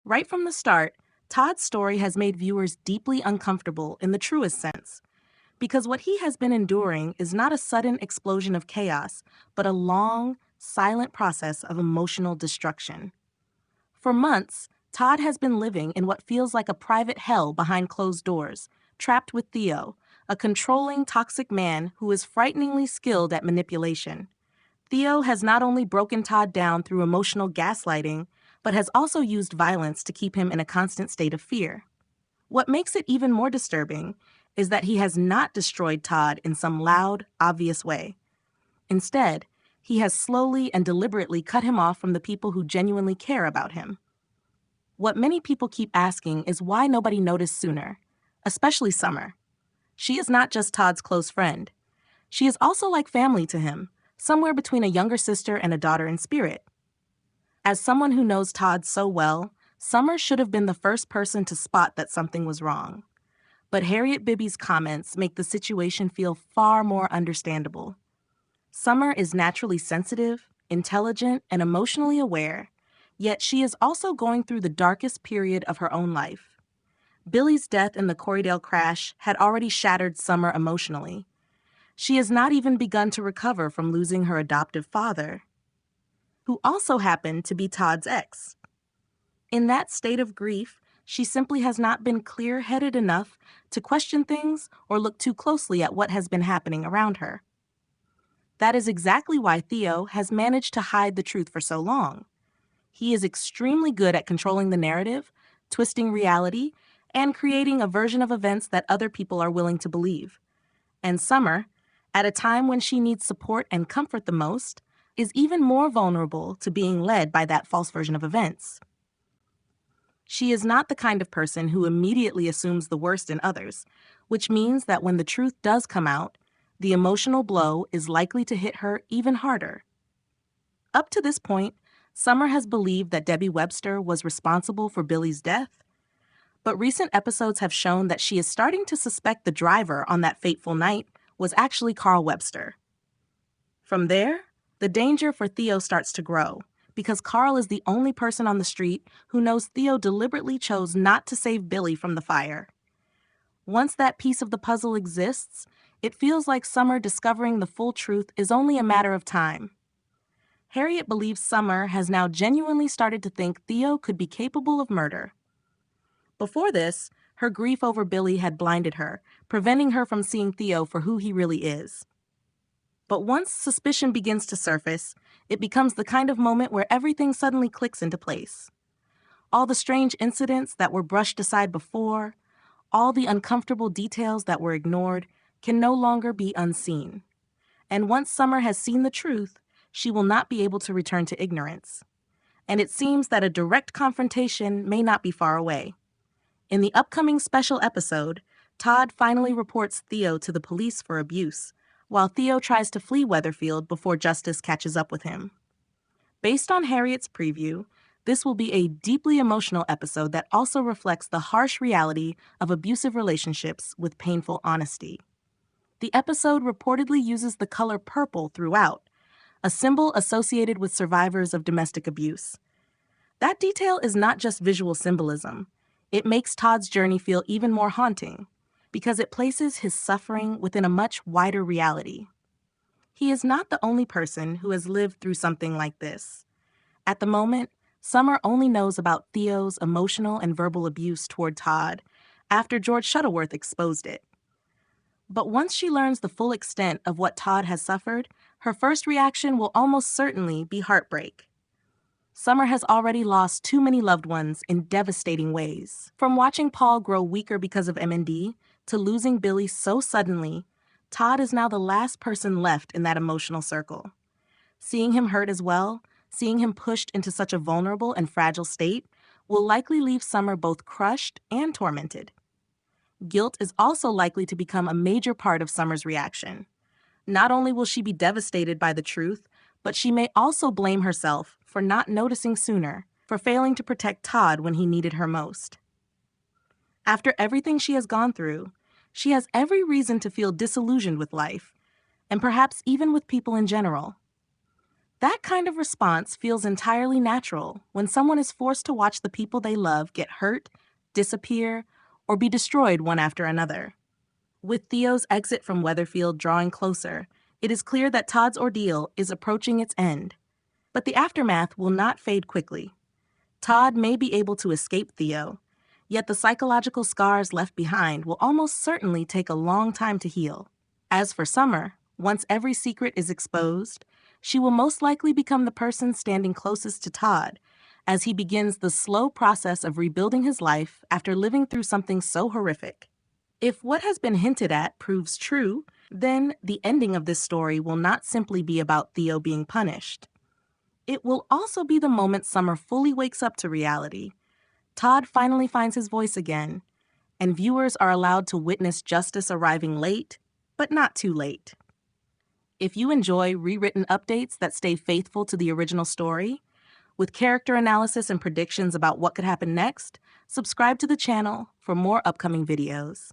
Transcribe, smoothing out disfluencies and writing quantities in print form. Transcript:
Right from the start, Todd's story has made viewers deeply uncomfortable in the truest sense, because what he has been enduring is not a sudden explosion of chaos, but a long, silent process of emotional destruction. For months, Todd has been living in what feels like a private hell behind closed doors, trapped with Theo, a controlling, toxic man who is frighteningly skilled at manipulation. Theo has not only broken Todd down through emotional gaslighting, but has also used violence to keep him in a constant state of fear. What makes it even more disturbing is that he has not destroyed Todd in some loud, obvious way. Instead, he has slowly and deliberately cut him off from the people who genuinely care about him. What many people keep asking is why nobody noticed sooner, especially Summer. She is not just Todd's close friend. She is also like family to him, somewhere between a younger sister and a daughter in spirit. As someone who knows Todd so well, Summer should have been the first person to spot that something was wrong. But Harriet Bibby's comments make the situation feel far more understandable. Summer is naturally sensitive, intelligent, and emotionally aware, yet she is also going through the darkest period of her own life. Billy's death in the Corriedale crash had already shattered Summer emotionally. She has not even begun to recover from losing her adoptive father, who also happened to be Todd's ex. In that state of grief, she simply has not been clear-headed enough to question things or look too closely at what has been happening around her. That is exactly why Theo has managed to hide the truth for so long. He is extremely good at controlling the narrative, twisting reality, and creating a version of events that other people are willing to believe. And Summer, at a time when she needs support and comfort the most, is even more vulnerable to being led by that false version of events. She is not the kind of person who immediately assumes the worst in others, which means that when the truth does come out, the emotional blow is likely to hit her even harder. Up to this point, Summer has believed that Debbie Webster was responsible for Billy's death, but recent episodes have shown that she is starting to suspect the driver on that fateful night was actually Carl Webster. From there, the danger for Theo starts to grow, because Carl is the only person on the street who knows Theo deliberately chose not to save Billy from the fire. Once that piece of the puzzle exists, it feels like Summer discovering the full truth is only a matter of time. Harriet believes Summer has now genuinely started to think Theo could be capable of murder. Before this, her grief over Billy had blinded her, preventing her from seeing Theo for who he really is. But once suspicion begins to surface, it becomes the kind of moment where everything suddenly clicks into place. All the strange incidents that were brushed aside before, all the uncomfortable details that were ignored, can no longer be unseen. And once Summer has seen the truth, she will not be able to return to ignorance. And it seems that a direct confrontation may not be far away. In the upcoming special episode, Todd finally reports Theo to the police for abuse, while Theo tries to flee Weatherfield before justice catches up with him. Based on Harriet's preview, this will be a deeply emotional episode that also reflects the harsh reality of abusive relationships with painful honesty. The episode reportedly uses the color purple throughout, a symbol associated with survivors of domestic abuse. That detail is not just visual symbolism. It makes Todd's journey feel even more haunting, because it places his suffering within a much wider reality. He is not the only person who has lived through something like this. At the moment, Summer only knows about Theo's emotional and verbal abuse toward Todd after George Shuttleworth exposed it. But once she learns the full extent of what Todd has suffered, her first reaction will almost certainly be heartbreak. Summer has already lost too many loved ones in devastating ways. From watching Paul grow weaker because of MND to losing Billy so suddenly, Todd is now the last person left in that emotional circle. Seeing him hurt as well, seeing him pushed into such a vulnerable and fragile state, will likely leave Summer both crushed and tormented. Guilt is also likely to become a major part of Summer's reaction. Not only will she be devastated by the truth, but she may also blame herself for not noticing sooner, for failing to protect Todd when he needed her most. After everything she has gone through, she has every reason to feel disillusioned with life, and perhaps even with people in general. That kind of response feels entirely natural when someone is forced to watch the people they love get hurt, disappear, or be destroyed one after another. With Theo's exit from Weatherfield drawing closer, it is clear that Todd's ordeal is approaching its end. But the aftermath will not fade quickly. Todd may be able to escape Theo, yet the psychological scars left behind will almost certainly take a long time to heal. As for Summer, once every secret is exposed, she will most likely become the person standing closest to Todd as he begins the slow process of rebuilding his life after living through something so horrific. If what has been hinted at proves true, then the ending of this story will not simply be about Theo being punished. It will also be the moment Summer fully wakes up to reality. Todd finally finds his voice again, and viewers are allowed to witness justice arriving late, but not too late. If you enjoy rewritten updates that stay faithful to the original story, with character analysis and predictions about what could happen next, subscribe to the channel for more upcoming videos.